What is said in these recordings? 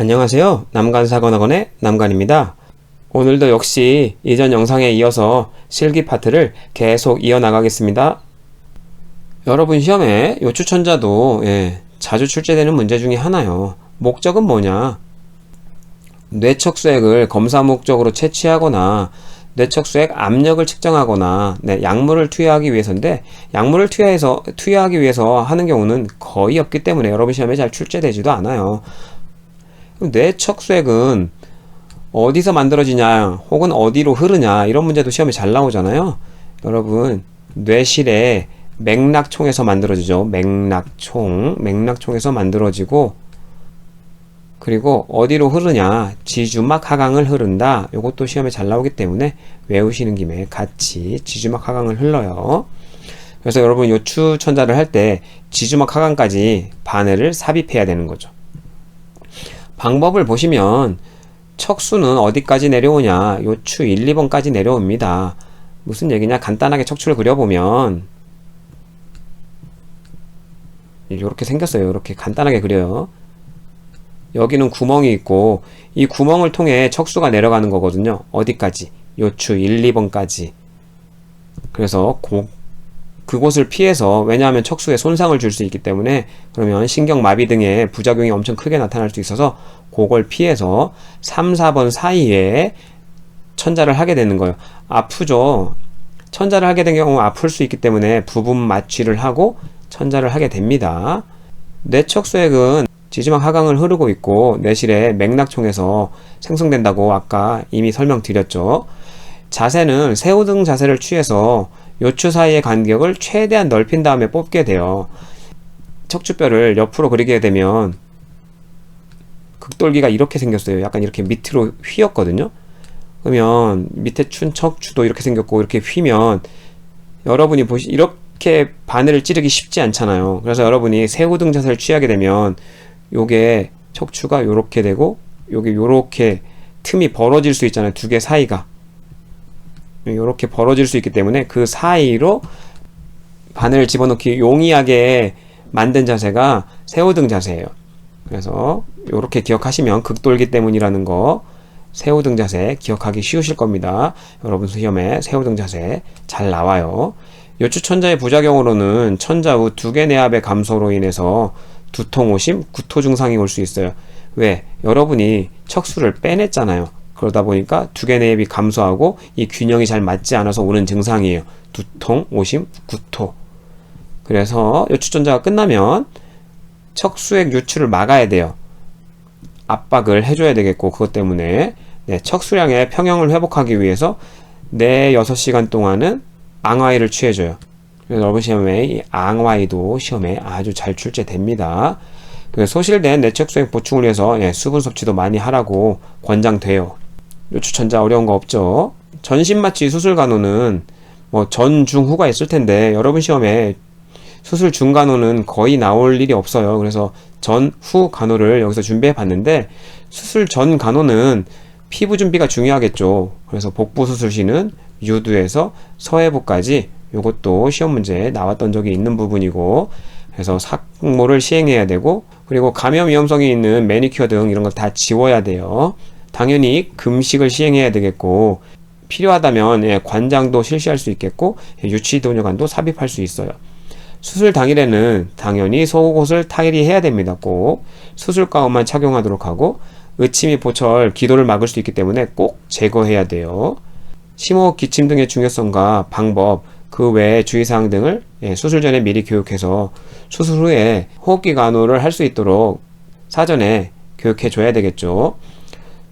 안녕하세요. 남간사관학원의 남간입니다. 오늘도 역시 이전 영상에 이어서 실기 파트를 계속 이어나가겠습니다. 여러분 시험에 요추천자도 자주 출제되는 문제 중에 하나요. 목적은 뭐냐? 뇌척수액을 검사 목적으로 채취하거나 뇌척수액 압력을 측정하거나 약물을 투여하기 위해서인데, 약물을 투여하기 위해서 하는 경우는 거의 없기 때문에 여러분 시험에 잘 출제되지도 않아요. 뇌척수액은 어디서 만들어지냐 혹은 어디로 흐르냐, 이런 문제도 시험에 잘 나오잖아요. 여러분, 뇌실에 맥락총에서 만들어지죠. 맥락총에서 만들어지고, 그리고 어디로 흐르냐, 지주막 하강을 흐른다. 요것도 시험에 잘 나오기 때문에 외우시는 김에 같이 지주막 하강을 흘러요. 그래서 여러분 요추천자를 할 때 지주막 하강까지 바늘을 삽입해야 되는 거죠. 방법을 보시면 척수는 어디까지 내려오냐, 요추 1, 2번까지 내려옵니다. 무슨 얘기냐, 간단하게 척추를 그려보면 이렇게 생겼어요. 이렇게 간단하게 그려요. 여기는 구멍이 있고 이 구멍을 통해 척수가 내려가는 거거든요. 어디까지? 요추 1, 2번까지. 그래서 그곳을 피해서, 왜냐하면 척수에 손상을 줄 수 있기 때문에, 그러면 신경마비 등의 부작용이 엄청 크게 나타날 수 있어서 그걸 피해서 3, 4번 사이에 천자를 하게 되는 거예요. 아프죠? 천자를 하게 된 경우 아플 수 있기 때문에 부분 마취를 하고 천자를 하게 됩니다. 뇌척수액은 지주막 하강을 흐르고 있고 뇌실의 맥락총에서 생성된다고 아까 이미 설명드렸죠. 자세는 새우등 자세를 취해서 요추 사이의 간격을 최대한 넓힌 다음에 뽑게 돼요. 척추뼈를 옆으로 그리게 되면 극돌기가 이렇게 생겼어요. 약간 이렇게 밑으로 휘었거든요. 그러면 밑에 춘 척추도 이렇게 생겼고, 이렇게 휘면 여러분이 이렇게 바늘을 찌르기 쉽지 않잖아요. 그래서 여러분이 새우등 자세를 취하게 되면 요게 척추가 요렇게 되고 요게 요렇게 틈이 벌어질 수 있잖아요. 두 개 사이가 요렇게 벌어질 수 있기 때문에 그 사이로 바늘을 집어넣기 용이하게 만든 자세가 새우등 자세예요. 그래서 요렇게 기억하시면 극돌기 때문이라는 거, 새우등 자세 기억하기 쉬우실 겁니다. 여러분 시험에 새우등 자세 잘 나와요. 요추천자의 부작용으로는 천자 후 두개 내압의 감소로 인해서 두통, 오심, 구토 증상이 올 수 있어요. 왜? 여러분이 척수를 빼냈잖아요. 그러다 보니까 두개 내압이 감소하고 이 균형이 잘 맞지 않아서 오는 증상이에요. 두통, 오심, 구토. 그래서 요추천자가 끝나면 척수액 유출을 막아야 돼요. 압박을 해줘야 되겠고, 그것 때문에 척수량의 평형을 회복하기 위해서 6시간 동안은 앙화이를 취해줘요. 그래서 여러분 시험에 이 앙화이도 시험에 아주 잘 출제됩니다. 소실된 뇌척수액 보충을 위해서 수분 섭취도 많이 하라고 권장돼요. 요추천자 어려운 거 없죠. 전신마취 수술 간호는 뭐 전, 중, 후가 있을 텐데 여러분 시험에 수술 중 간호는 거의 나올 일이 없어요. 그래서 전, 후 간호를 여기서 준비해 봤는데, 수술 전 간호는 피부 준비가 중요하겠죠. 그래서 복부 수술 시는 유두에서 서해부까지, 요것도 시험 문제에 나왔던 적이 있는 부분이고, 그래서 삭모를 시행해야 되고, 그리고 감염 위험성이 있는 매니큐어 등 이런 걸 다 지워야 돼요. 당연히 금식을 시행해야 되겠고, 필요하다면 관장도 실시할 수 있겠고, 유치도뇨관도 삽입할 수 있어요. 수술 당일에는 당연히 속옷을 탈의해야 됩니다. 꼭 수술 가운만 착용하도록 하고, 의치 및 보철, 기도를 막을 수 있기 때문에 꼭 제거해야 돼요. 심호흡 기침 등의 중요성과 방법, 그 외에 주의사항 등을 수술 전에 미리 교육해서 수술 후에 호흡기 간호를 할 수 있도록 사전에 교육해 줘야 되겠죠.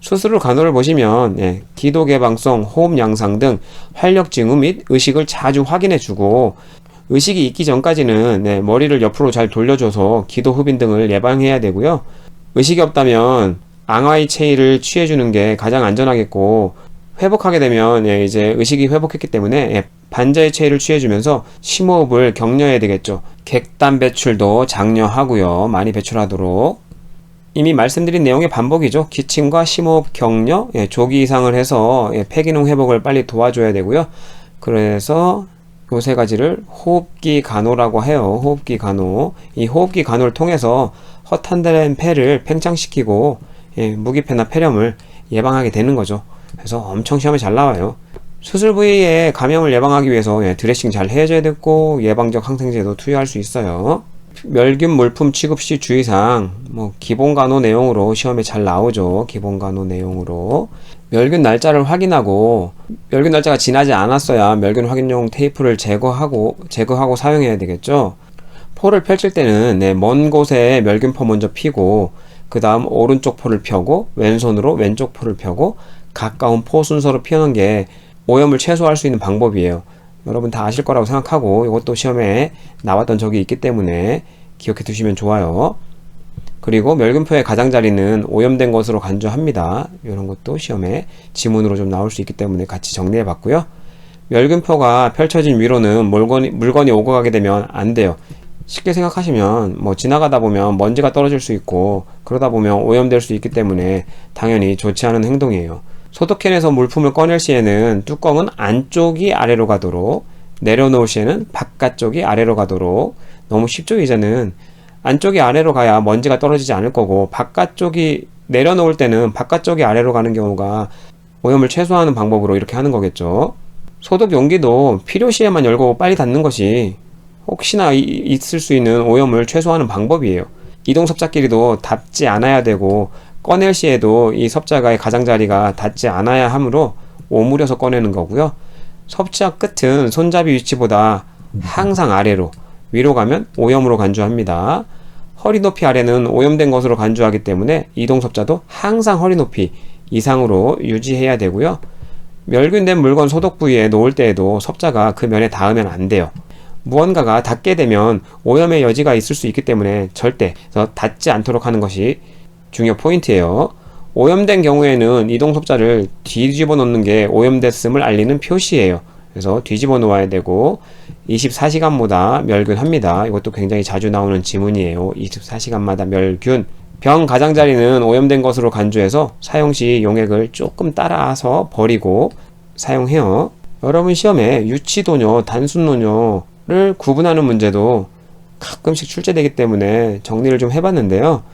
수술 후 간호를 보시면 기도 개방성, 호흡 양상 등 활력 징후 및 의식을 자주 확인해 주고, 의식이 있기 전까지는 머리를 옆으로 잘 돌려줘서 기도 흡인 등을 예방해야 되고요. 의식이 없다면 앙화이 체위를 취해주는 게 가장 안전하겠고, 회복하게 되면 이제 의식이 회복했기 때문에 반자의 체위를 취해주면서 심호흡을 격려해야 되겠죠. 객단 배출도 장려하고요. 많이 배출하도록. 이미 말씀드린 내용의 반복이죠. 기침과 심호흡 격려, 조기 이상을 해서 폐기능 회복을 빨리 도와줘야 되고요. 그래서 요 세 가지를 호흡기 간호라고 해요. 호흡기 간호. 이 호흡기 간호를 통해서 허탄된 폐를 팽창시키고 무기폐나 폐렴을 예방하게 되는 거죠. 그래서 엄청 시험에 잘 나와요. 수술 부위에 감염을 예방하기 위해서 드레싱 잘 해줘야 되고 예방적 항생제도 투여할 수 있어요. 멸균 물품 취급 시 주의사항, 기본 간호 내용으로 시험에 잘 나오죠. 기본 간호 내용으로 멸균 날짜를 확인하고, 멸균 날짜가 지나지 않았어야 멸균 확인용 테이프를 제거하고 사용해야 되겠죠. 포를 펼칠 때는 먼 곳에 멸균포 먼저 피고, 그 다음 오른쪽 포를 펴고, 왼손으로 왼쪽 포를 펴고, 가까운 포 순서로 피우는 게 오염을 최소화할 수 있는 방법이에요. 여러분 다 아실 거라고 생각하고, 이것도 시험에 나왔던 적이 있기 때문에 기억해 두시면 좋아요. 그리고 멸균포의 가장자리는 오염된 것으로 간주합니다. 이런 것도 시험에 지문으로 좀 나올 수 있기 때문에 같이 정리해 봤고요. 멸균포가 펼쳐진 위로는 물건이 오고 가게 되면 안 돼요. 쉽게 생각하시면 지나가다 보면 먼지가 떨어질 수 있고, 그러다 보면 오염될 수 있기 때문에 당연히 좋지 않은 행동이에요. 소독캔에서 물품을 꺼낼 시에는 뚜껑은 안쪽이 아래로 가도록, 내려놓을 시에는 바깥쪽이 아래로 가도록. 너무 쉽죠? 이제는 안쪽이 아래로 가야 먼지가 떨어지지 않을 거고, 바깥쪽이 내려놓을 때는 바깥쪽이 아래로 가는 경우가 오염을 최소화하는 방법으로 이렇게 하는 거겠죠. 소독 용기도 필요시에만 열고 빨리 닫는 것이 혹시나 있을 수 있는 오염을 최소화하는 방법이에요. 이동 섭자끼리도 닿지 않아야 되고, 꺼낼 시에도 이 섭자가의 가장자리가 닿지 않아야 하므로 오므려서 꺼내는 거고요. 섭자 끝은 손잡이 위치보다 항상 아래로, 위로 가면 오염으로 간주합니다. 허리 높이 아래는 오염된 것으로 간주하기 때문에 이동 섭자도 항상 허리 높이 이상으로 유지해야 되고요. 멸균된 물건 소독 부위에 놓을 때에도 섭자가 그 면에 닿으면 안 돼요. 무언가가 닿게 되면 오염의 여지가 있을 수 있기 때문에 절대 닿지 않도록 하는 것이 중요 포인트예요. 오염된 경우에는 이동 섭자를 뒤집어 놓는 게 오염됐음을 알리는 표시예요. 그래서 뒤집어 놓아야 되고, 24시간마다 멸균합니다. 이것도 굉장히 자주 나오는 지문이에요. 24시간마다 멸균. 병 가장자리는 오염된 것으로 간주해서 사용 시 용액을 조금 따라서 버리고 사용해요. 여러분 시험에 유치도뇨, 단순노뇨를 구분하는 문제도 가끔씩 출제되기 때문에 정리를 좀 해봤는데요.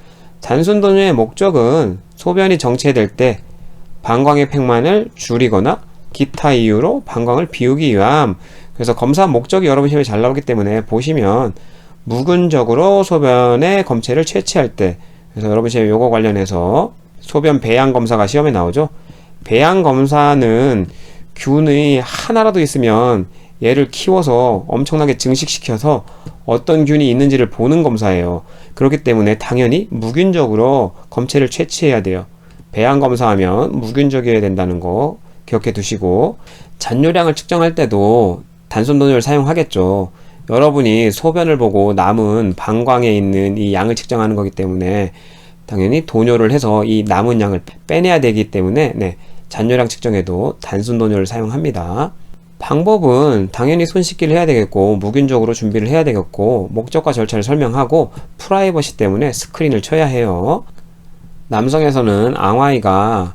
단순도뇨의 목적은 소변이 정체될 때 방광의 팽만을 줄이거나 기타 이유로 방광을 비우기 위함. 그래서 검사 목적이 여러분 시험에 잘 나오기 때문에 보시면 무근적으로 소변의 검체를 채취할 때, 그래서 여러분 시험에 요거 관련해서 소변 배양 검사가 시험에 나오죠. 배양 검사는 균이 하나라도 있으면 얘를 키워서 엄청나게 증식시켜서 어떤 균이 있는지를 보는 검사예요. 그렇기 때문에 당연히 무균적으로 검체를 채취해야 돼요. 배양 검사하면 무균적이어야 된다는 거 기억해 두시고, 잔뇨량을 측정할 때도 단순도뇨를 사용하겠죠. 여러분이 소변을 보고 남은 방광에 있는 이 양을 측정하는 거기 때문에 당연히 도뇨를 해서 이 남은 양을 빼내야 되기 때문에 잔뇨량 측정에도 단순도뇨를 사용합니다. 방법은 당연히 손 씻기를 해야 되겠고, 무균적으로 준비를 해야 되겠고, 목적과 절차를 설명하고, 프라이버시 때문에 스크린을 쳐야 해요. 남성에서는 앙와이가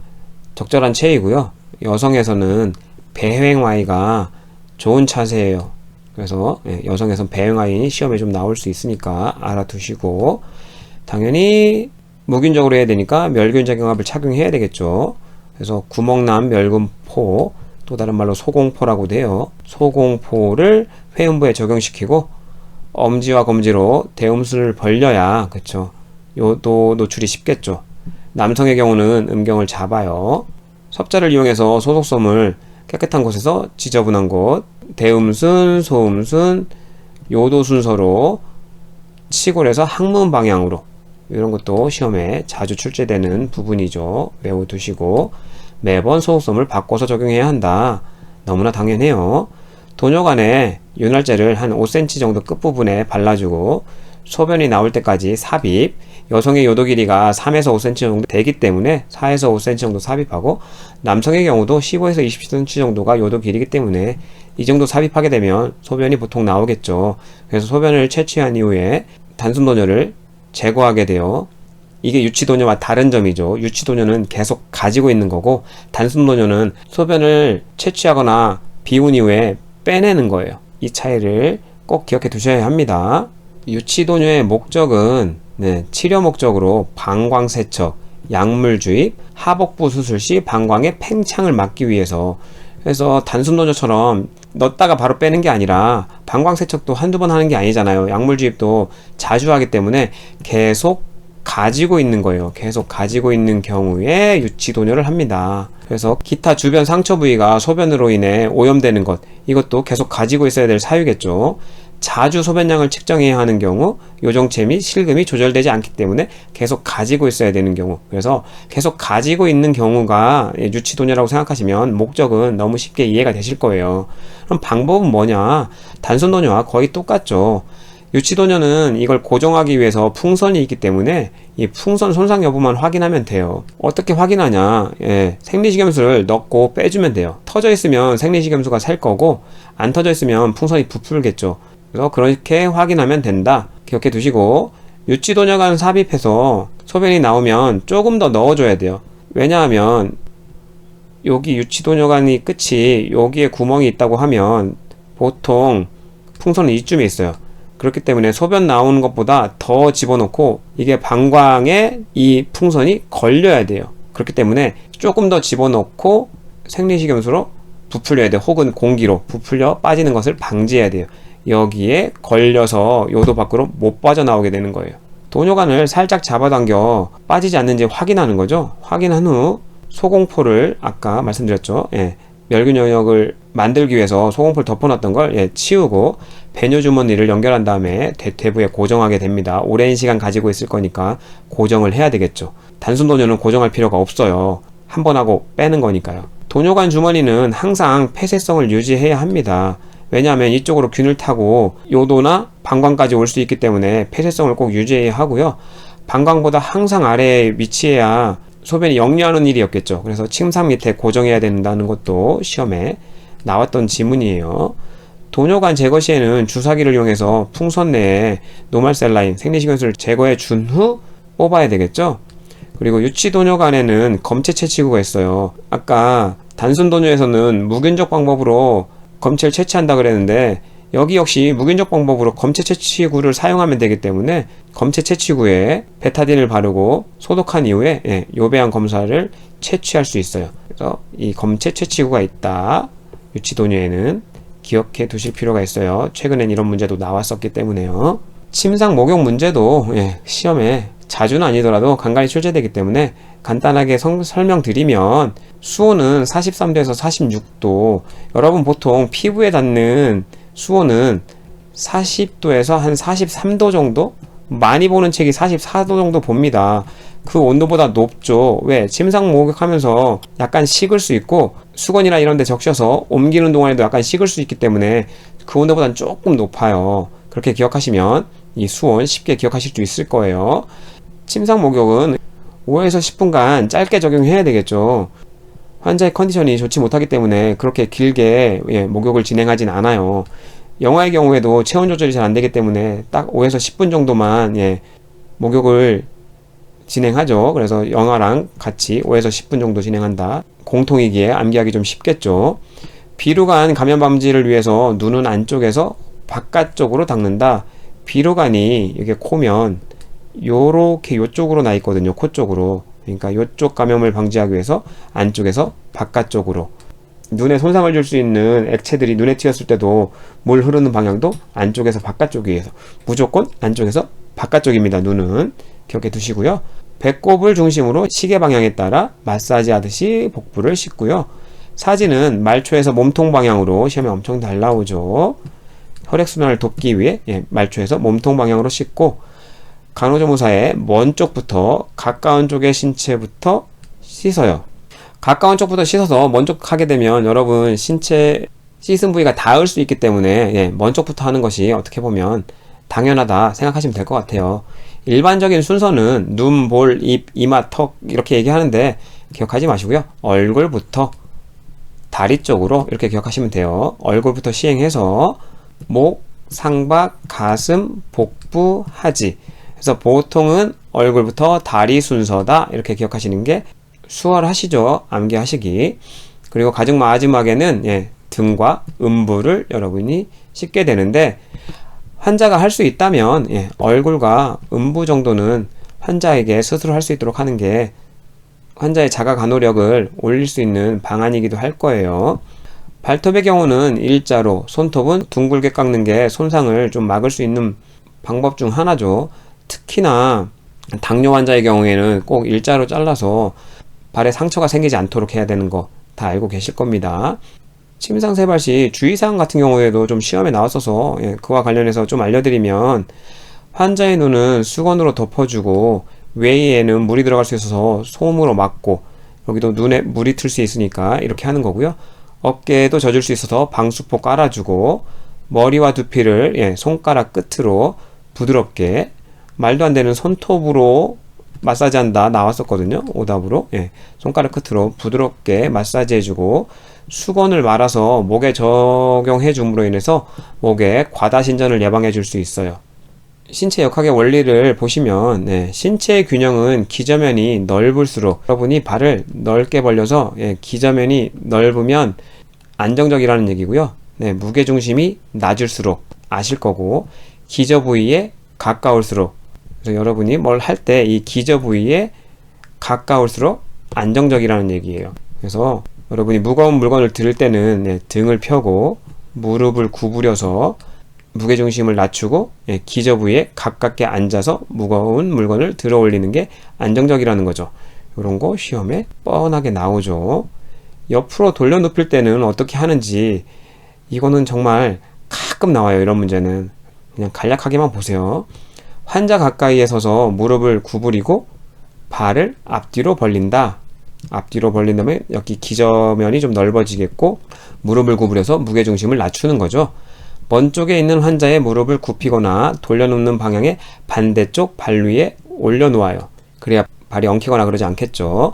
적절한 체이고요. 여성에서는 배횡와이가 좋은 차세예요. 그래서 여성에서는 배횡와이는 시험에 좀 나올 수 있으니까 알아두시고, 당연히 무균적으로 해야 되니까 멸균작용압을 착용해야 되겠죠. 그래서 구멍난 멸균포, 또 다른 말로 소공포라고도 해요. 소공포를 회음부에 적용시키고 엄지와 검지로 대음수를 벌려야, 그쵸, 요도 노출이 쉽겠죠. 남성의 경우는 음경을 잡아요. 섭자를 이용해서 소속섬을 깨끗한 곳에서 지저분한 곳, 대음순, 소음순, 요도 순서로 치골에서 항문 방향으로, 이런 것도 시험에 자주 출제되는 부분이죠. 외워두시고, 매번 소속섬을 바꿔서 적용해야 한다. 너무나 당연해요. 도뇨관에 윤활제를 한 5cm 정도 끝부분에 발라주고 소변이 나올 때까지 삽입. 여성의 요도 길이가 3에서 5cm 정도 되기 때문에 4에서 5cm 정도 삽입하고, 남성의 경우도 15에서 20cm 정도가 요도 길이기 때문에 이 정도 삽입하게 되면 소변이 보통 나오겠죠. 그래서 소변을 채취한 이후에 단순도뇨를 제거하게 돼요. 이게 유치도뇨와 다른 점이죠. 유치도뇨는 계속 가지고 있는 거고, 단순도뇨는 소변을 채취하거나 비운 이후에 빼내는 거예요. 이 차이를 꼭 기억해 두셔야 합니다. 유치도뇨의 목적은 치료 목적으로 방광세척, 약물 주입, 하복부 수술 시 방광의 팽창을 막기 위해서. 그래서 단순 도뇨처럼 넣었다가 바로 빼는 게 아니라 방광 세척도 한두 번 하는 게 아니잖아요. 약물 주입도 자주 하기 때문에 계속 가지고 있는 거예요. 계속 가지고 있는 경우에 유치 도뇨를 합니다. 그래서 기타 주변 상처 부위가 소변으로 인해 오염되는 것, 이것도 계속 가지고 있어야 될 사유겠죠. 자주 소변량을 측정해야 하는 경우 요정체 및 실금이 조절되지 않기 때문에 계속 가지고 있어야 되는 경우, 그래서 계속 가지고 있는 경우가 유치도뇨라고 생각하시면 목적은 너무 쉽게 이해가 되실 거예요. 그럼 방법은 뭐냐? 단순도뇨와 거의 똑같죠. 유치도뇨는 이걸 고정하기 위해서 풍선이 있기 때문에 이 풍선 손상 여부만 확인하면 돼요. 어떻게 확인하냐? 생리식염수를 넣고 빼주면 돼요. 터져 있으면 생리식염수가 셀 거고, 안 터져 있으면 풍선이 부풀겠죠. 그래서 그렇게 확인하면 된다. 기억해 두시고, 유치도뇨관 삽입해서 소변이 나오면 조금 더 넣어줘야 돼요. 왜냐하면 여기 유치도뇨관이 끝이 여기에 구멍이 있다고 하면 보통 풍선은 이쯤에 있어요. 그렇기 때문에 소변 나오는 것보다 더 집어넣고 이게 방광에 이 풍선이 걸려야 돼요. 그렇기 때문에 조금 더 집어넣고 생리식염수로 부풀려야 돼요. 혹은 공기로 부풀려 빠지는 것을 방지해야 돼요. 여기에 걸려서 요도 밖으로 못 빠져나오게 되는 거예요. 도뇨관을 살짝 잡아당겨 빠지지 않는지 확인하는 거죠. 확인한 후 소공포를 아까 말씀드렸죠. 멸균 영역을 만들기 위해서 소공포를 덮어놨던 걸 치우고 배뇨 주머니를 연결한 다음에 대퇴부에 고정하게 됩니다. 오랜 시간 가지고 있을 거니까 고정을 해야 되겠죠. 단순 도뇨는 고정할 필요가 없어요. 한 번 하고 빼는 거니까요. 도뇨관 주머니는 항상 폐쇄성을 유지해야 합니다. 왜냐하면 이쪽으로 균을 타고 요도나 방광까지 올 수 있기 때문에 폐쇄성을 꼭 유지해야 하고요. 방광보다 항상 아래에 위치해야 소변이 역류하는 일이었겠죠. 그래서 침상 밑에 고정해야 된다는 것도 시험에 나왔던 지문이에요. 도뇨관 제거 시에는 주사기를 이용해서 풍선 내에 노말셀라인, 생리식염수를 제거해 준 후 뽑아야 되겠죠. 그리고 유치도뇨관에는 검체 채취구가 있어요. 아까 단순 도뇨에서는 무균적 방법으로 검체를 채취한다 그랬는데 여기 역시 무균적 방법으로 검체 채취구를 사용하면 되기 때문에 검체 채취구에 베타딘을 바르고 소독한 이후에 요배양 검사를 채취할 수 있어요. 그래서 이 검체 채취구가 있다. 유치도뇨에는 기억해 두실 필요가 있어요. 최근엔 이런 문제도 나왔었기 때문에요. 침상 목욕 문제도 시험에 자주는 아니더라도 간간히 출제되기 때문에 간단하게 설명드리면 수온은 43도에서 46도. 여러분 보통 피부에 닿는 수온은 40도에서 한 43도 정도? 많이 보는 책이 44도 정도 봅니다. 그 온도보다 높죠. 왜? 침상 목욕하면서 약간 식을 수 있고 수건이나 이런 데 적셔서 옮기는 동안에도 약간 식을 수 있기 때문에 그 온도보다는 조금 높아요. 그렇게 기억하시면 이 수온 쉽게 기억하실 수 있을 거예요. 침상 목욕은 5에서 10분간 짧게 적용해야 되겠죠. 환자의 컨디션이 좋지 못하기 때문에 그렇게 길게 목욕을 진행하진 않아요. 영아의 경우에도 체온 조절이 잘 안되기 때문에 딱 5에서 10분 정도만 목욕을 진행하죠. 그래서 영아랑 같이 5에서 10분 정도 진행한다. 공통이기에 암기하기 좀 쉽겠죠. 비루간 감염 방지를 위해서 눈은 안쪽에서 바깥쪽으로 닦는다. 비루간이 이게 코면 요렇게 요쪽으로 나 있거든요. 코 쪽으로. 그러니까 요쪽 감염을 방지하기 위해서 안쪽에서 바깥쪽으로. 눈에 손상을 줄 수 있는 액체들이 눈에 튀었을 때도 물 흐르는 방향도 안쪽에서 바깥쪽이에서 무조건 안쪽에서 바깥쪽입니다. 눈은 기억해 두시고요. 배꼽을 중심으로 시계 방향에 따라 마사지 하듯이 복부를 씻고요. 사진은 말초에서 몸통 방향으로 시험에 엄청 잘 나오죠. 혈액순환을 돕기 위해 말초에서 몸통 방향으로 씻고 간호조무사의 먼 쪽부터 가까운 쪽의 신체부터 씻어요. 가까운 쪽부터 씻어서 먼 쪽 하게 되면 여러분 신체 씻은 부위가 닿을 수 있기 때문에 먼 쪽부터 하는 것이 어떻게 보면 당연하다 생각하시면 될 것 같아요. 일반적인 순서는 눈, 볼, 입, 이마, 턱 이렇게 얘기하는데 기억하지 마시고요. 얼굴부터 다리 쪽으로 이렇게 기억하시면 돼요. 얼굴부터 시행해서 목, 상박, 가슴, 복부, 하지. 그래서 보통은 얼굴부터 다리 순서다 이렇게 기억하시는 게 수월하시죠. 암기하시기. 그리고 가장 마지막에는 등과 음부를 여러분이 씻게 되는데 환자가 할 수 있다면 얼굴과 음부 정도는 환자에게 스스로 할 수 있도록 하는 게 환자의 자가 간호력을 올릴 수 있는 방안이기도 할 거예요. 발톱의 경우는 일자로, 손톱은 둥글게 깎는 게 손상을 좀 막을 수 있는 방법 중 하나죠. 특히나 당뇨 환자의 경우에는 꼭 일자로 잘라서 발에 상처가 생기지 않도록 해야 되는 거 다 알고 계실 겁니다. 침상 세발 시 주의사항 같은 경우에도 좀 시험에 나왔어서 그와 관련해서 좀 알려드리면, 환자의 눈은 수건으로 덮어주고 외에는 물이 들어갈 수 있어서 솜으로 막고, 여기도 눈에 물이 틀 수 있으니까 이렇게 하는 거고요. 어깨에도 젖을 수 있어서 방수포 깔아주고, 머리와 두피를 손가락 끝으로 부드럽게, 말도 안 되는 손톱으로 마사지한다 나왔었거든요. 오답으로. 손가락 끝으로 부드럽게 마사지 해주고, 수건을 말아서 목에 적용해 줌으로 인해서 목에 과다신전을 예방해 줄 수 있어요. 신체 역학의 원리를 보시면 신체의 균형은 기저면이 넓을수록, 여러분이 발을 넓게 벌려서 기저면이 넓으면 안정적이라는 얘기고요. 무게중심이 낮을수록 아실 거고, 기저 부위에 가까울수록, 그래서 여러분이 뭘 할 때 이 기저 부위에 가까울수록 안정적이라는 얘기예요. 그래서 여러분이 무거운 물건을 들 때는 등을 펴고 무릎을 구부려서 무게중심을 낮추고 기저 부위에 가깝게 앉아서 무거운 물건을 들어 올리는 게 안정적이라는 거죠. 이런 거 시험에 뻔하게 나오죠. 옆으로 돌려 눕힐 때는 어떻게 하는지, 이거는 정말 가끔 나와요. 이런 문제는 그냥 간략하게만 보세요. 환자 가까이에 서서 무릎을 구부리고 발을 앞뒤로 벌린다. 앞뒤로 벌린다면 여기 기저면이 좀 넓어지겠고, 무릎을 구부려서 무게중심을 낮추는 거죠. 먼 쪽에 있는 환자의 무릎을 굽히거나 돌려놓는 방향의 반대쪽 발 위에 올려놓아요. 그래야 발이 엉키거나 그러지 않겠죠.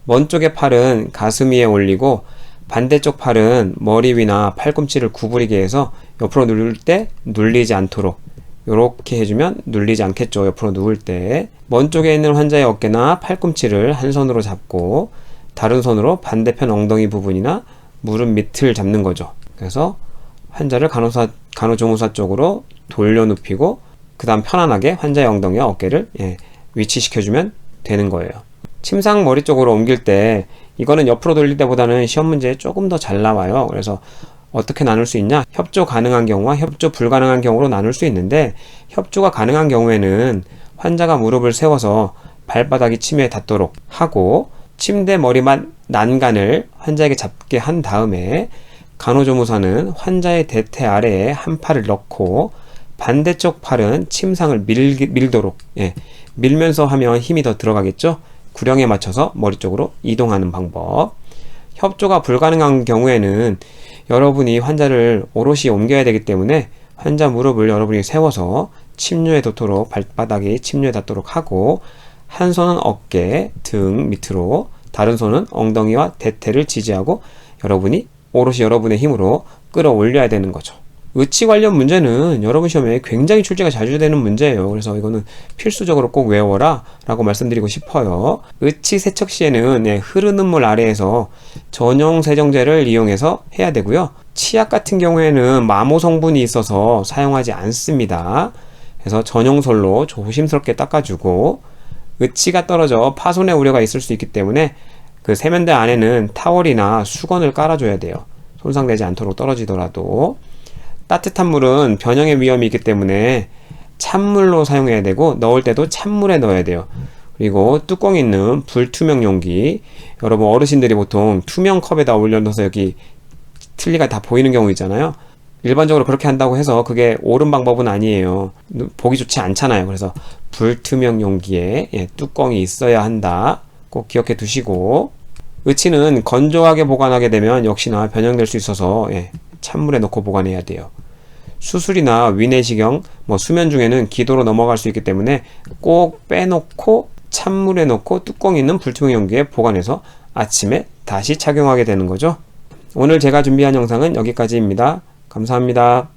먼 쪽의 팔은 가슴 위에 올리고, 반대쪽 팔은 머리 위나 팔꿈치를 구부리게 해서 옆으로 누를 때 눌리지 않도록, 이렇게 해주면 눌리지 않겠죠. 옆으로 누울 때. 먼 쪽에 있는 환자의 어깨나 팔꿈치를 한 손으로 잡고 다른 손으로 반대편 엉덩이 부분이나 무릎 밑을 잡는 거죠. 그래서 환자를 간호조무사 쪽으로 돌려 눕히고, 그 다음 편안하게 환자의 엉덩이와 어깨를 위치시켜주면 되는 거예요. 침상 머리 쪽으로 옮길 때, 이거는 옆으로 돌릴 때보다는 시험 문제에 조금 더 잘 나와요. 그래서 어떻게 나눌 수 있냐? 협조 가능한 경우와 협조 불가능한 경우로 나눌 수 있는데, 협조가 가능한 경우에는 환자가 무릎을 세워서 발바닥이 침대에 닿도록 하고, 침대 머리맛 난간을 환자에게 잡게 한 다음에 간호조무사는 환자의 대퇴 아래에 한 팔을 넣고 반대쪽 팔은 침상을 밀도록, 밀면서 하면 힘이 더 들어가겠죠? 구령에 맞춰서 머리 쪽으로 이동하는 방법. 협조가 불가능한 경우에는 여러분이 환자를 오롯이 옮겨야 되기 때문에 환자 무릎을 여러분이 세워서 침뇨에 닿도록, 발바닥이 침뇨에 닿도록 하고, 한 손은 어깨, 등 밑으로, 다른 손은 엉덩이와 대퇴를 지지하고 여러분이 오롯이 여러분의 힘으로 끌어올려야 되는 거죠. 의치 관련 문제는 여러분 시험에 굉장히 출제가 자주 되는 문제예요. 그래서 이거는 필수적으로 꼭 외워라 라고 말씀드리고 싶어요. 의치 세척 시에는 흐르는 물 아래에서 전용 세정제를 이용해서 해야 되고요. 치약 같은 경우에는 마모 성분이 있어서 사용하지 않습니다. 그래서 전용솔로 조심스럽게 닦아주고, 의치가 떨어져 파손의 우려가 있을 수 있기 때문에 그 세면대 안에는 타월이나 수건을 깔아줘야 돼요. 손상되지 않도록 떨어지더라도. 따뜻한 물은 변형의 위험이 있기 때문에 찬물로 사용해야 되고, 넣을 때도 찬물에 넣어야 돼요. 그리고 뚜껑 있는 불투명 용기, 여러분 어르신들이 보통 투명 컵에다 올려놓아서 여기 틀니가 다 보이는 경우 있잖아요. 일반적으로 그렇게 한다고 해서 그게 옳은 방법은 아니에요. 보기 좋지 않잖아요. 그래서 불투명 용기에 뚜껑이 있어야 한다. 꼭 기억해 두시고, 의치는 건조하게 보관하게 되면 역시나 변형될 수 있어서 찬물에 넣고 보관해야 돼요. 수술이나 위내시경, 수면 중에는 기도로 넘어갈 수 있기 때문에 꼭 빼놓고 찬물에 넣고 뚜껑 있는 불투명 용기에 보관해서 아침에 다시 착용하게 되는 거죠. 오늘 제가 준비한 영상은 여기까지입니다. 감사합니다.